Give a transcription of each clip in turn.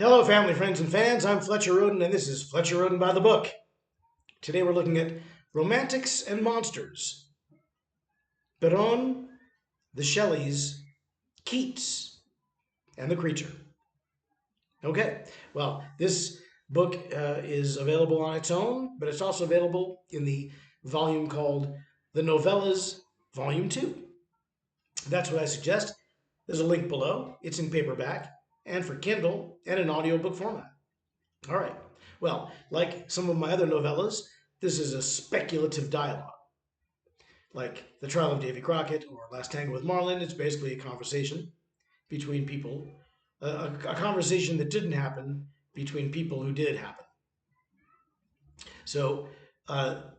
Hello, family, friends, and fans. I'm Fletcher Rhoden, and this is Fletcher Rhoden by the Book. Today we're looking at Romantics and Monsters. Perron, the Shelleys, Keats, and the Creature. Okay, well, this book is available on its own, but it's also available in the volume called The Novellas, Volume 2. That's what I suggest. There's a link below. It's in paperback and for Kindle and in audiobook format. All right. Well, like some of my other novellas, this is a speculative dialogue. Like The Trial of Davy Crockett or Last Tango with Marlin, it's basically a conversation between people, a conversation that didn't happen between people who did happen. So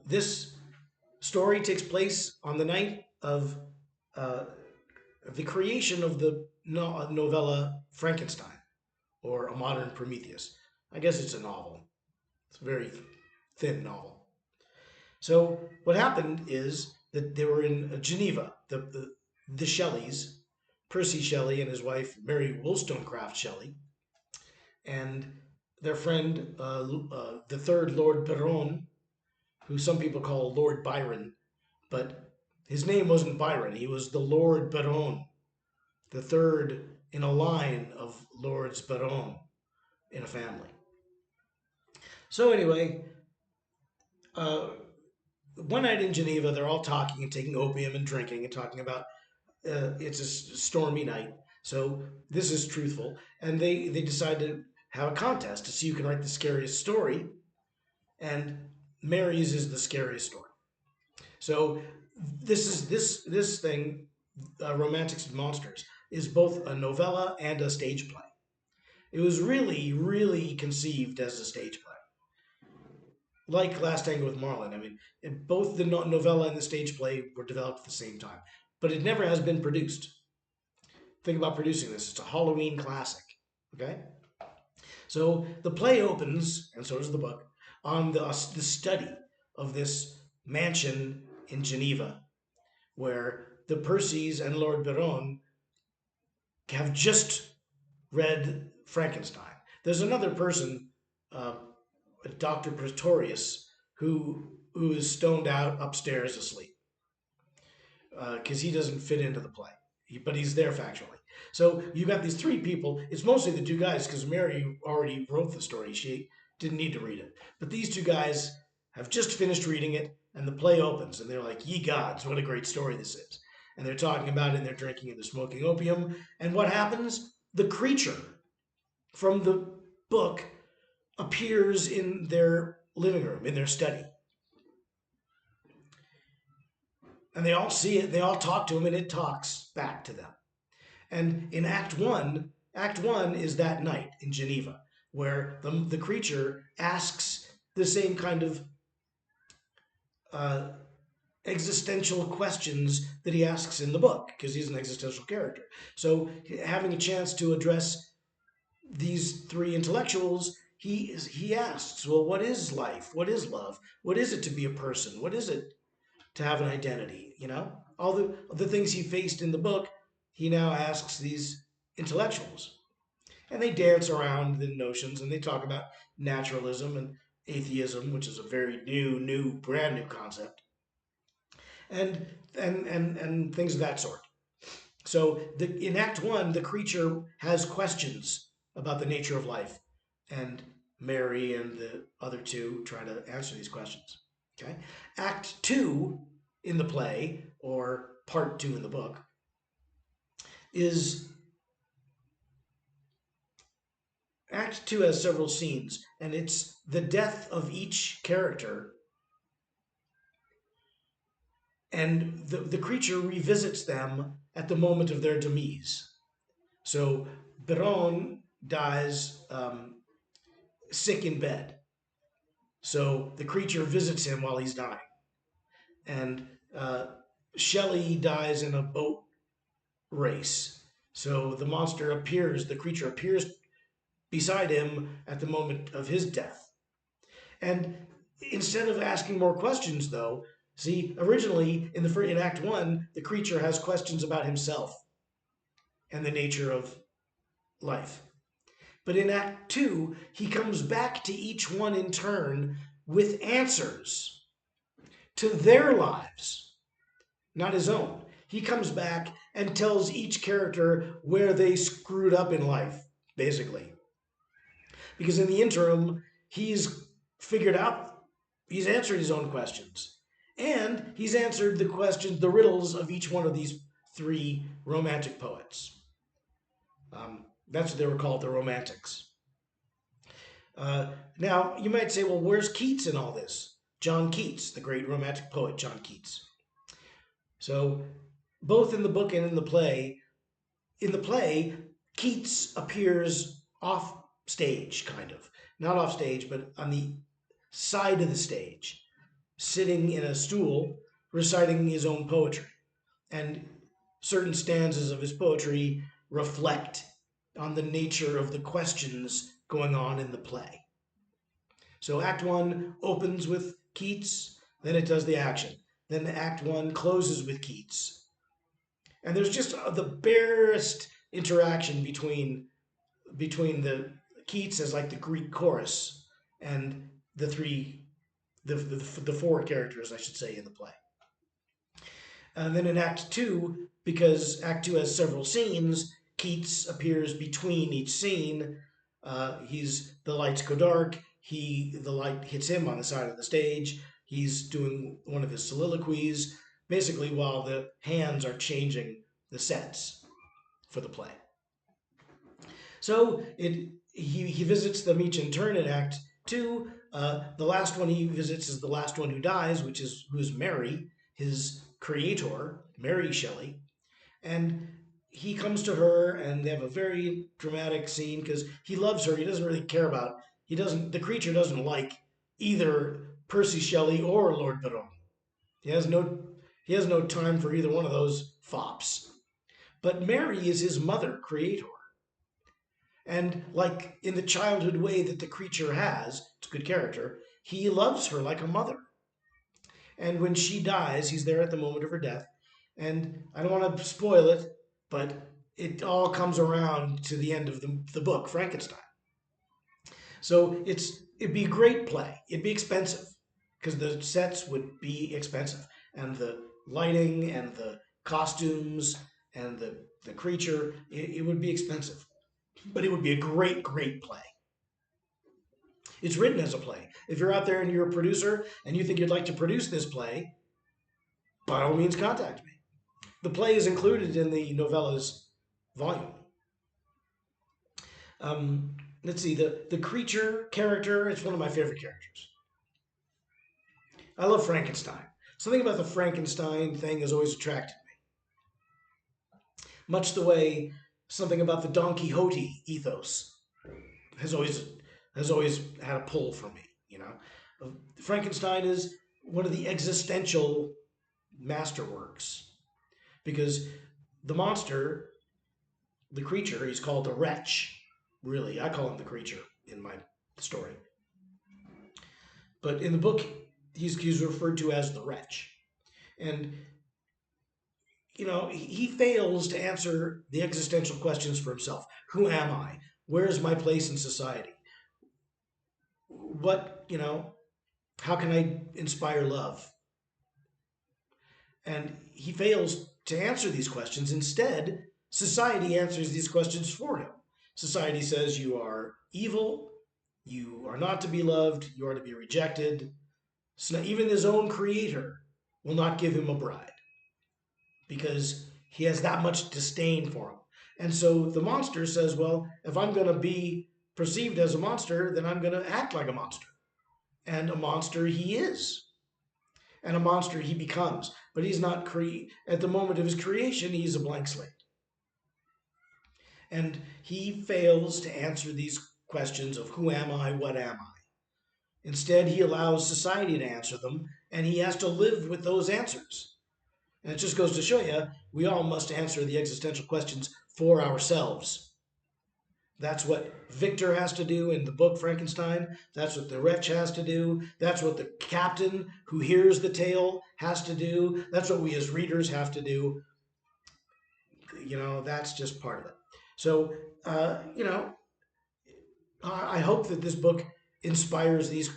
this story takes place on the night of uh, the creation of the novella Frankenstein, or A Modern Prometheus. I guess it's a novel. It's a very thin novel. So what happened is that they were in Geneva, the Shelleys, Percy Shelley and his wife Mary Wollstonecraft Shelley, and their friend, the third Lord Perron, who some people call Lord Byron, but his name wasn't Byron. He was the Lord Perron, the third in a line of Lords Perron in a family. So anyway, uh, one night in Geneva, they're all talking and taking opium and drinking and talking about it's a stormy night. So this is truthful. And they decide to have a contest to see who can write the scariest story. And Mary's is the scariest story. So this thing, Romantics and Monsters, is both a novella and a stage play. It was really conceived as a stage play, like Last Tango with Marlin. I mean, both the novella and the stage play were developed at the same time, but it never has been produced. Think about producing this. It's a Halloween classic. Okay? So the play opens, and so does the book, on the study of this mansion in Geneva, where the Percys and Lord Biron have just read Frankenstein. There's another person, uh, Dr. Pretorius, who is stoned out upstairs asleep because he doesn't fit into the play, but he's there factually. So you got these three people. It's mostly the two guys because Mary already wrote the story. She didn't need to read it. But these two guys have just finished reading it, and the play opens, and they're like, "Ye gods, what a great story this is!" And they're talking about it, and they're drinking, and they're smoking opium. And what happens? The creature from the book appears in their living room, in their study, and they all see it. They all talk to him, and it talks back to them. And in Act One is that night in Geneva, where the creature asks the same kind of uh, existential questions that he asks in the book, because he's an existential character. So having a chance to address these three intellectuals, he asks, well, what is life? What is love? What is it to be a person? What is it to have an identity? You know, all the things he faced in the book, he now asks these intellectuals, and they dance around the notions, and they talk about naturalism and atheism, which is a very brand new concept, and and things of that sort. So in Act One, the creature has questions about the nature of life, and Mary and the other two try to answer these questions. Okay, Act Two in the play, or Part Two in the book, is Act Two has several scenes, and it's the death of each character, and the creature revisits them at the moment of their demise. So Biron dies sick in bed. So the creature visits him while he's dying. And Shelley dies in a boat race. So the creature appears beside him at the moment of his death. And instead of asking more questions, though, see, originally in Act One, the creature has questions about himself and the nature of life. But in Act Two, he comes back to each one in turn with answers to their lives, not his own. He comes back and tells each character where they screwed up in life, basically. Because in the interim, he's figured out, he's answered his own questions. And he's answered the questions, the riddles of each one of these three romantic poets. That's what they were called, the Romantics. Now, you might say, well, where's Keats in all this? John Keats, the great romantic poet, John Keats. So, both in the book and in the play, Keats appears off stage, kind of. Not off stage, but on the side of the stage, sitting in a stool, reciting his own poetry. And certain stanzas of his poetry reflect on the nature of the questions going on in the play. So Act One opens with Keats, then it does the action. Then Act One closes with Keats. And there's just the barest interaction between the Keats as like the Greek chorus and the three the four characters, I should say, in the play. And then in Act Two, because Act Two has several scenes, Keats appears between each scene. He's the lights go dark. The light hits him on the side of the stage. He's doing one of his soliloquies, basically while the hands are changing the sets for the play. So he visits them each in turn in Act Two. The last one he visits is the last one who dies, who's Mary, his creator, Mary Shelley, and he comes to her, and they have a very dramatic scene because he loves her. He doesn't really care about. He doesn't. The creature doesn't like either Percy Shelley or Lord Byron. He has no. He has no time for either one of those fops. But Mary is his mother creator. And like in the childhood way that the creature has, it's a good character, he loves her like a mother. And when she dies, he's there at the moment of her death. And I don't want to spoil it, but it all comes around to the end of the book, Frankenstein. So it'd be a great play. It'd be expensive because the sets would be expensive. And the lighting and the costumes and the creature, it would be expensive. But it would be a great, great play. It's written as a play. If you're out there and you're a producer and you think you'd like to produce this play, by all means contact me. The play is included in the novellas volume. Let's see, the creature character, it's one of my favorite characters. I love Frankenstein. Something about the Frankenstein thing has always attracted me. Much the way something about the Don Quixote ethos has always had a pull for me, you know. Frankenstein is one of the existential masterworks because the monster, the creature, he's called the wretch. Really, I call him the creature in my story. But in the book, he's referred to as the wretch. And, you know, he fails to answer the existential questions for himself. Who am I? Where is my place in society? How can I inspire love? And he fails to answer these questions. Instead, society answers these questions for him. Society says you are evil, you are not to be loved, you are to be rejected. So even his own creator will not give him a bride because he has that much disdain for him. And so the monster says, well, if I'm going to be perceived as a monster, then I'm going to act like a monster. And a monster he is. And a monster he becomes. But he's not at the moment of his creation, he's a blank slate. And he fails to answer these questions of who am I, what am I. Instead, he allows society to answer them, and he has to live with those answers. And it just goes to show you, we all must answer the existential questions for ourselves. That's what Victor has to do in the book Frankenstein. That's what the wretch has to do. That's what the captain who hears the tale has to do. That's what we as readers have to do. You know, that's just part of it. So, I hope that this book inspires is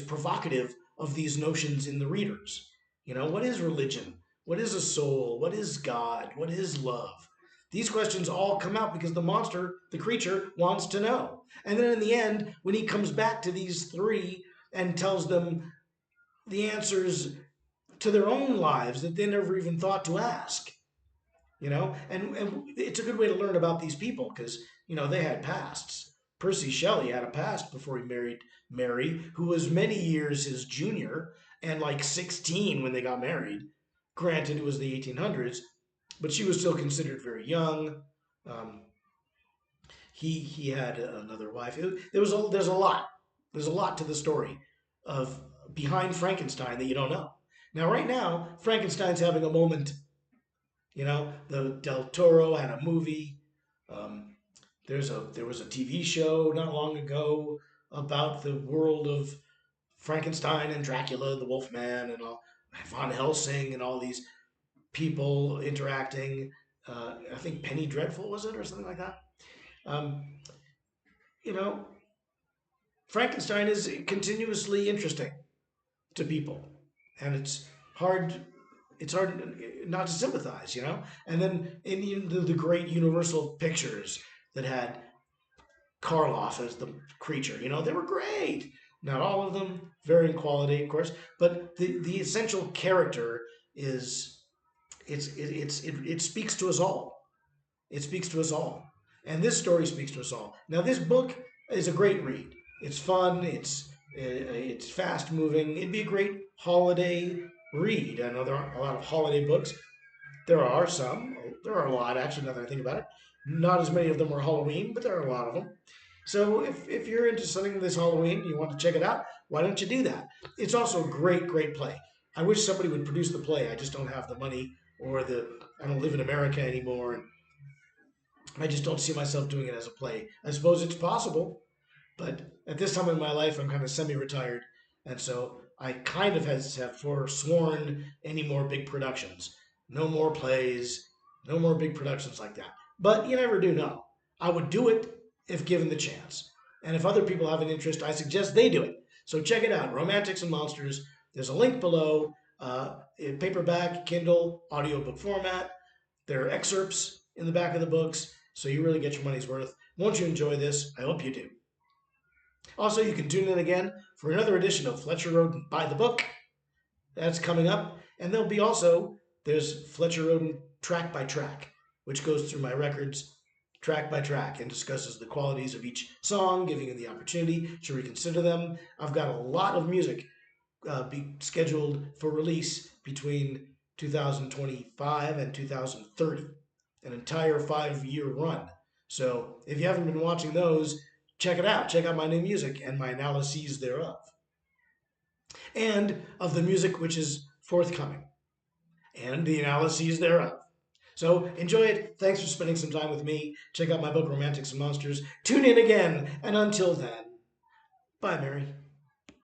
provocative of these notions in the readers. What is religion? What is a soul? What is God? What is love? These questions all come out because the monster, the creature, wants to know. And then in the end, when he comes back to these three and tells them the answers to their own lives that they never even thought to ask, and it's a good way to learn about these people because they had pasts. Percy Shelley had a past before he married Mary, who was many years his junior and like 16 when they got married. Granted, it was the 1800s, but she was still considered very young. um, he had another wife. There's a lot to the story of behind Frankenstein that you don't know. Now right now Frankenstein's having a moment. The Del Toro had a movie. Um, there was a TV show not long ago about the world of Frankenstein and Dracula, the Wolfman, and all Von Helsing, and all these people interacting. I think Penny Dreadful was it, or something like that. Um, you know, Frankenstein is continuously interesting to people, and hard it's hard not to sympathize, And then in the great Universal pictures that had Karloff as the creature, they were great. Not all of them, varying quality, of course, but the essential character is it speaks to us all. It speaks to us all, and this story speaks to us all. Now, this book is a great read. It's fun. It's fast moving. It'd be a great holiday read. I know there aren't a lot of holiday books. There are some. There are a lot, actually, now that I think about it. Not as many of them are Halloween, but there are a lot of them. So if you're into something this Halloween, you want to check it out, why don't you do that? It's also a great, great play. I wish somebody would produce the play. I just don't have the money or I don't live in America anymore. And I just don't see myself doing it as a play. I suppose it's possible, but at this time in my life, I'm kind of semi-retired, and so I kind of have forsworn any more big productions. No more plays, no more big productions like that. But you never do know. I would do it if given the chance. And if other people have an interest, I suggest they do it. So check it out, Romantics and Monsters. There's a link below, in paperback, Kindle, audiobook format. There are excerpts in the back of the books, so you really get your money's worth. Won't you enjoy this? I hope you do. Also, you can tune in again for another edition of Fletcher Rhoden by the Book. That's coming up. And there's Fletcher Rhoden track by track, which goes through my records track by track and discusses the qualities of each song, giving you the opportunity to reconsider them. I've got a lot of music be scheduled for release between 2025 and 2030, an entire 5-year run. So if you haven't been watching those, check it out. Check out my new music and my analyses thereof, and of the music which is forthcoming, and the analyses thereof. So enjoy it. Thanks for spending some time with me. Check out my book, Romantics and Monsters. Tune in again. And until then, bye, Mary.